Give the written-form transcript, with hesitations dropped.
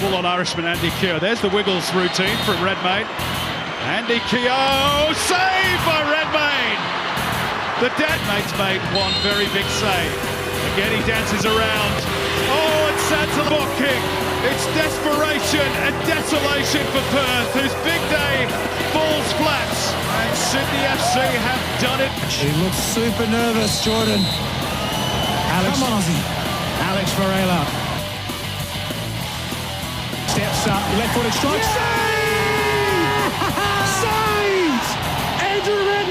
Full-on Irishman Andy Keogh. There's the Wiggles routine from Redmayne. Andy Keogh, save by Redmayne! The dead mate's made one very big save. Again, he dances around. Oh, it's Santa Book kick. It's desperation and desolation for Perth, whose big day falls flat. And Sydney FC have done it. He looks super nervous, Jordan. Alex, come on, Ozzy. Alex Varela. Steps up, left-footed strike. Saved! Saved! Andrew Redmayne.